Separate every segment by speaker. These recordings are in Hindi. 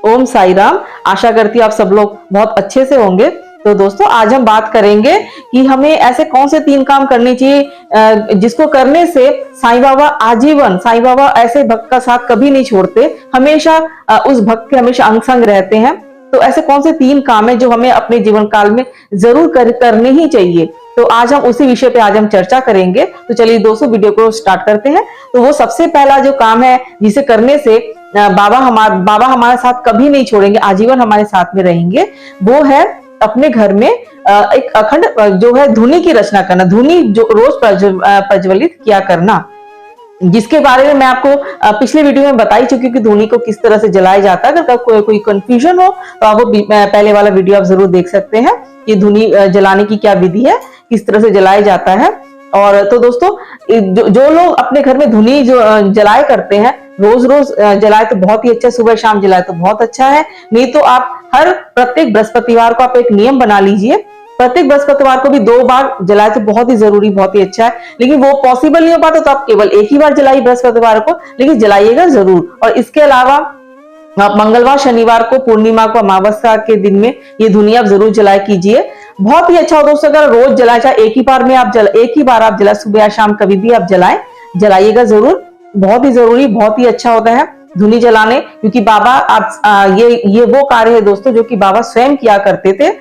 Speaker 1: ओम साई राम। आशा करती हूँ आप सब लोग बहुत अच्छे से होंगे। तो दोस्तों आज हम बात करेंगे कि हमें ऐसे कौन से 3 काम करने चाहिए जिसको करने से साईं बाबा आजीवन, साईं बाबा ऐसे भक्त का साथ कभी नहीं छोड़ते, हमेशा उस भक्त के हमेशा अंग संग रहते हैं। तो ऐसे कौन से 3 काम है जो हमें अपने जीवन काल में जरूर करने ही चाहिए। तो आज हम उसी विषय पे आज हम चर्चा करेंगे। तो चलिए दोस्तों वीडियो को स्टार्ट करते हैं। तो वो सबसे पहला जो काम है जिसे करने से बाबा हमारे साथ कभी नहीं छोड़ेंगे, आजीवन हमारे साथ में रहेंगे, वो है अपने घर में एक अखंड जो है धुनी की रचना करना, धुनी जो रोज प्रज्वलित किया करना, जिसके बारे में मैं आपको पिछले वीडियो में बता ही चुकी हूँ कि धुनी को किस तरह से जलाया जाता है। अगर कोई कंफ्यूजन हो तो आप वो पहले वाला वीडियो आप जरूर देख सकते हैं कि धुनी जलाने की क्या विधि है, किस तरह से जलाया जाता है। और तो दोस्तों जो लोग अपने घर में धुनी जो जलाए करते हैं, रोज रोज जलाए तो बहुत ही अच्छा, सुबह शाम जलाए तो बहुत अच्छा है। नहीं तो आप प्रत्येक बृहस्पतिवार को आप एक नियम बना लीजिए, प्रत्येक बृहस्पतिवार को भी 2 बार जलाए तो बहुत ही जरूरी, बहुत ही अच्छा है। लेकिन वो पॉसिबल नहीं हो पाता तो आप केवल एक ही बार जलाइए बृहस्पतिवार को, लेकिन जलाइएगा जरूर। और इसके अलावा आप मंगलवार, शनिवार को, पूर्णिमा को, अमावस्या के दिन में ये धुनी आप जरूर जलाए कीजिए, बहुत ही अच्छा हो दोस्तों। अगर रोज जलाए, चाहे एक ही बार आप जलाए, सुबह या शाम कभी भी आप जलाइएगा जरूर, बहुत ही जरूरी, बहुत ही अच्छा होता है धुनी जलाने। क्योंकि बाबा आप ये वो कार्य है दोस्तों जो कि बाबा स्वयं किया करते थे।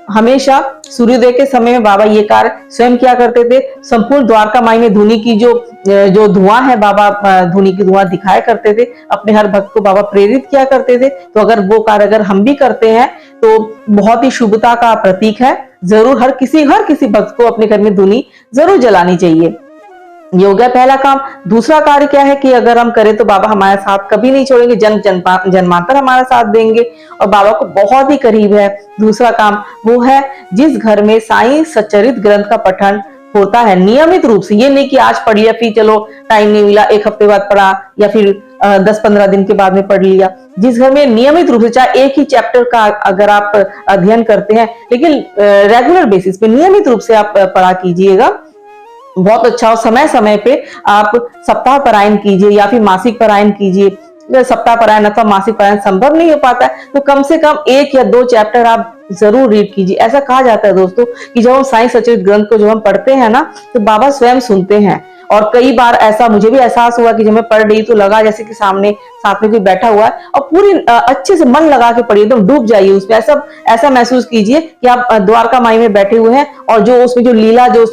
Speaker 1: हमेशा सूर्योदय के समय में बाबा ये कार्य स्वयं किया करते थे। संपूर्ण द्वारका माई में धुनी की जो धुआं है, बाबा धुनी की धुआं दिखाया करते थे, अपने हर भक्त को बाबा प्रेरित किया करते थे। तो अगर वो कार्य अगर हम भी करते हैं तो बहुत ही शुभता का प्रतीक है। जरूर हर किसी भक्त को अपने घर में धुनी जरूर जलानी चाहिए। ये हो गया पहला काम। दूसरा कार्य क्या है कि अगर हम करें तो बाबा हमारे साथ कभी नहीं छोड़ेंगे, जन्मांतर हमारा साथ देंगे और बाबा को बहुत ही करीब है। दूसरा काम वो है जिस घर में साईं सच्चरित ग्रंथ का पठन होता है नियमित रूप से, ये नहीं कि आज पढ़ लिया फिर चलो टाइम नहीं मिला एक हफ्ते बाद पढ़ा या फिर 10-15 दिन के बाद में पढ़ लिया। जिस घर में नियमित रूप से, चाहे एक ही चैप्टर का अगर आप अध्ययन करते हैं, लेकिन रेगुलर बेसिस पे नियमित रूप से आप पढ़ा कीजिएगा, बहुत अच्छा हो। समय समय पे आप सप्ताह पारायण कीजिए या फिर मासिक पारायण कीजिए। सप्ताह पारायण अथवा मासिक पारायण संभव नहीं हो पाता है तो कम से कम 1 या 2 चैप्टर आप जरूर रीड कीजिए। ऐसा कहा जाता है दोस्तों कि जब हम साईं सच्चरित ग्रंथ को जब हम पढ़ते हैं ना तो बाबा स्वयं सुनते हैं। और कई बार ऐसा मुझे भी एहसास हुआ कि जब मैं पढ़ रही तो लगा जैसे कि सामने साथ में कोई बैठा हुआ है, और पूरी अच्छे से मन लगा के पढ़िए, एकदम डूब जाइए उसमें। ऐसा महसूस कीजिए कि आप द्वारका माई में बैठे हुए हैं और जो उसमें जो लीला जो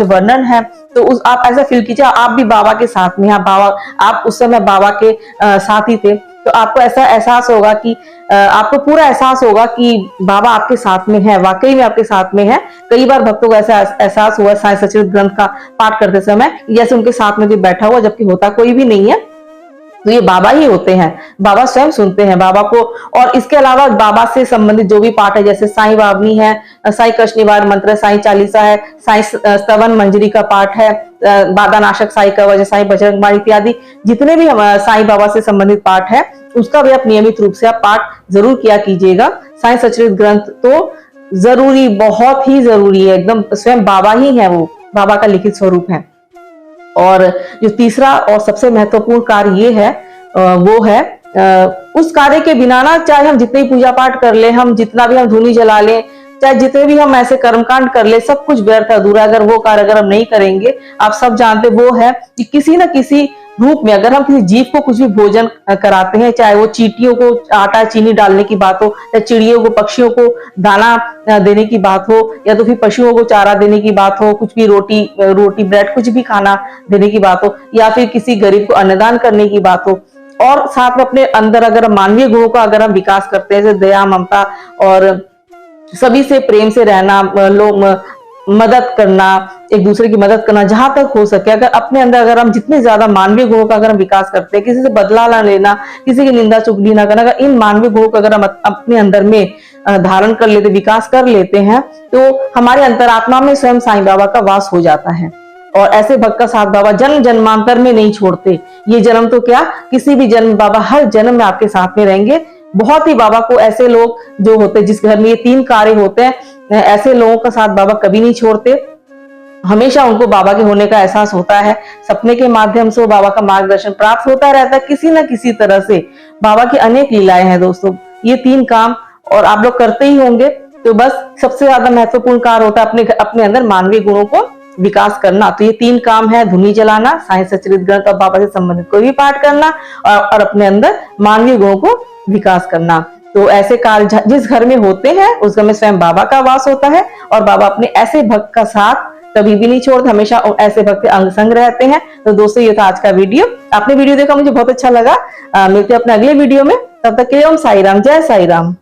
Speaker 1: वर्णन है, तो आप ऐसा फील कीजिए आप भी बाबा के साथ में, आप उस समय बाबा के साथ ही थे। तो आपको ऐसा एहसास होगा कि आपको पूरा एहसास होगा कि बाबा आपके साथ में है, वाकई में आपके साथ में है। कई बार भक्तों को ऐसा एहसास हुआ साईं सच्चरित ग्रंथ का पाठ करते समय जैसे उनके साथ में कोई बैठा हुआ, जबकि होता कोई भी नहीं है। तो ये बाबा ही होते हैं, बाबा स्वयं सुनते हैं बाबा को। और इसके अलावा बाबा से संबंधित जो भी पाठ है, जैसे साईं बावनी है, साईं कृष्ण निवार मंत्र, साईं चालीसा है, साईं स्तवन मंजरी का पाठ है, बाधा नाशक साईं कवच, साईं बजरंग बाण इत्यादि जितने भी साईं बाबा से संबंधित पाठ है, उसका भी आप नियमित रूप से आप पाठ जरूर किया कीजिएगा। साईं सच्चरित ग्रंथ तो जरूरी, बहुत ही जरूरी है, एकदम स्वयं बाबा ही है, वो बाबा का लिखित स्वरूप है। और जो तीसरा और सबसे महत्वपूर्ण कार्य ये है वो है उस कार्य के बिना ना, चाहे हम जितनी पूजा पाठ कर ले, हम जितना भी हम धुनी जला लें, चाहे जितने भी हम ऐसे कर्मकांड कर ले, सब कुछ व्यर्थ है, अधूरा। अगर वो कार्य अगर हम नहीं करेंगे, आप सब जानते वो है कि किसी न किसी रूप में अगर हम किसी जीव को कुछ भी भोजन कराते हैं, चाहे वो चींटियों को आटा चीनी डालने की बात हो, या चिड़ियों को, पक्षियों को दाना देने की बात हो, या तो फिर पशुओं को चारा देने की बात हो, कुछ भी रोटी ब्रेड कुछ भी खाना देने की बात हो, या फिर किसी गरीब को अन्नदान करने की बात हो, और साथ में अपने अंदर अगर मानवीय गुणों का अगर हम विकास करते हैं, जैसे दया, ममता और सभी से प्रेम से रहना, मदद करना, एक दूसरे की मदद करना जहां तक हो सके, अगर अपने अंदर अगर हम जितने ज्यादा मानवीय गुणों का अगर हम विकास करते हैं, किसी से बदला ना लेना, किसी की निंदा चुगली ना करना, अगर इन मानवीय गुणों को अगर हम अपने अंदर में धारण कर लेते, विकास कर लेते हैं, तो हमारे अंतरात्मा में स्वयं साईं बाबा का वास हो जाता है। और ऐसे भक्त का साथ बाबा जन्म जन्मांतर में नहीं छोड़ते। ये जन्म तो क्या, किसी भी जन्म बाबा हर जन्म में आपके साथ में रहेंगे। बहुत ही बाबा को ऐसे लोग जो होते हैं जिस घर में ये 3 कार्य होते हैं, ऐसे लोगों का साथ बाबा कभी नहीं छोड़ते। हमेशा उनको बाबा के होने का एहसास होता है। सपने के माध्यम से वो बाबा का मार्गदर्शन प्राप्त होता रहता है किसी न किसी तरह से। बाबा की अनेक लीलाएं हैं दोस्तों। ये 3 काम और आप लोग करते ही होंगे। तो बस सबसे ज्यादा महत्वपूर्ण कार्य होता है अपने अपने अंदर मानवीय गुणों को विकास करना। तो ये 3 काम है, धुनी जलाना, साईं सचरित ग्रंथ और बाबा से संबंधित कोई भी पाठ करना और अपने अंदर मानवीय गुणों को विकास करना। तो ऐसे कार्य जिस घर में होते हैं उस घर में स्वयं बाबा का वास होता है और बाबा अपने ऐसे भक्त का साथ कभी भी नहीं छोड़ते, हमेशा ऐसे भक्त के अंग संग रहते हैं। तो दोस्तों ये था आज का वीडियो। आपने वीडियो देखा, मुझे बहुत अच्छा लगा। मिलते हैं अपने अगले वीडियो में, तब तक के लिए ओम साई राम, जय साई राम।